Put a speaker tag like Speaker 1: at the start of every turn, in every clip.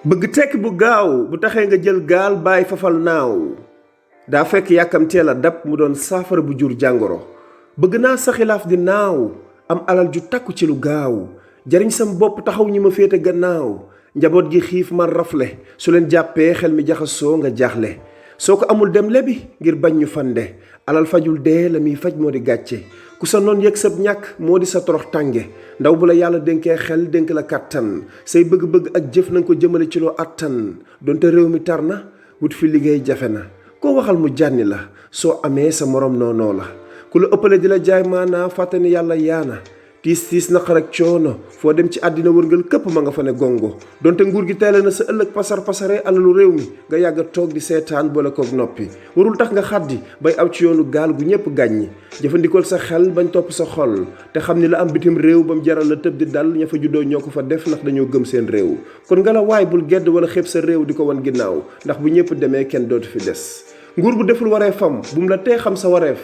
Speaker 1: bëgg tekki bu gaaw bu taxee nga jël gaal bàyyi fafal naaw daa fekk yàkkamteel a dab mu doon saafara bu jur jàngoro. bëgg naa sa xilaaf di naaw am alal ju takku ci lu gaaw jariñ sam bopp taxaw ñi ma féete gannaaw njaboot gi xiif man rafle su leen jàppee xel mi jaxasoo nga jaaxle. soo ko amul dem lebi ngir bañ ñu fande alal fajul dee la muy faj moo di gàcce ku sa noon yëg sab ñàkk moo di sa torox tànge. ndaw bu la yàlla dénkee xel dénk la kàttan say bëgg-bëgg ak jëf nañ ko jëmale ci loo attan donte réew mi tar na wut fi liggéey jafe na koo waxal mu jànni la soo amee sa morom noonoo la. ku la ëppale di la jaay maanaa fàtte ni yàlla yaana tiis naqar ak coono foo dem ci àddina wërngal këpp ma nga fa ne gongo donte nguur gi teele na sa ëllëg pasare alalu réew mi nga yàgg a toog di seetaan boole koog noppi warul tax nga xaddi bay aw ci yoonu gaal gu ñëpp gàññi jëfandikool sa xel bañ topp sa xol te xam ni la am bitim réew ba mu jaral la tëb di dal ña fa juddoo ñoo ko fa def ndax dañoo gëm seen réew. kon nga la waay bul gedd wala xeeb sa réew di ko wan ginnaaw ndax bu ñëpp demee kenn dootu fi des. nguur bu deful waree fam bu mu la tee xam sa wareef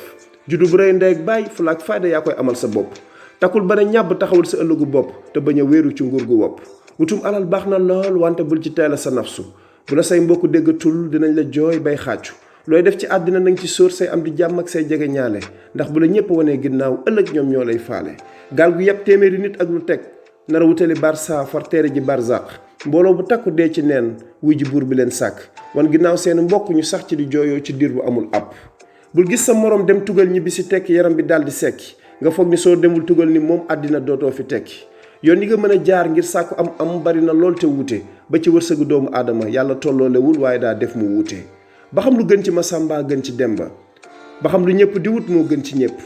Speaker 1: juddu bu rëy ndeeg bàyyi fu laak fayda yaa koy amal sa bopp takul ba ne ñàbb taxawul sa ëllëgu bopp te bañ a wéeru ci nguur gu wopp. wutum alal baax na lool wante bul ci teel a sa nafsu bu la say mbokk déggatul dinañ la jooy bay xàccu looy def ci àddina nang ci sóor say am di jàmm ak say jege ñaale ndax bu la ñëpp wanee ginnaaw ëllëg ñoom ñoo lay faale. gaal gu yàpp téeméeri nit ak lu teg nar a wutali barsa far teere ji barzaq mbooloo bu takku dee ci neen wuy ji buur bi leen sàkk wan ginnaaw seen mbokk ñu sax ci di jooyoo ci diir bu amul app. bul gis sa morom dem tugal ñibbi si tekki yaram bi daldi sekki nga foog ni soo demul tugal ni moom àddina dootoo fi tekki. yoon yi nga mën a jaar ngir sàkku am bari na lool te wuute ba ci wërsëgu doomu aadama yàlla tolloolewul waaye daa def mu wuute. ba xam lu gën ci Masamba gën ci Demba ba xam lu ñëpp di wut moo gën ci ñëpp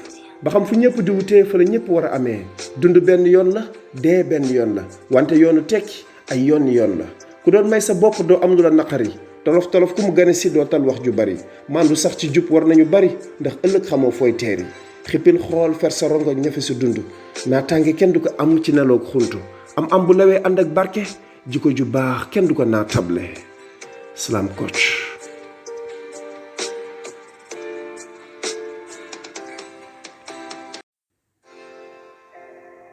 Speaker 1: ba xam fu ñëpp di wutee fa la ñëpp war a amee dund benn yoon la dee benn yoon la wante yoonu tekki ay yoon la. ku doon may sa bopp doo am lu la naqari tolof ku mu gane si doo tal wax ju bari mandu sax ci jub war nañu bari ndax ëllëg xamoo fooy teeri. xippil xool fer sa rongo ñafe su dund naataange kenn du ko am ci neloog xuntu am bu lawee ànd ak barke jikko ju baax kenn du ko naatable. Salam Coach.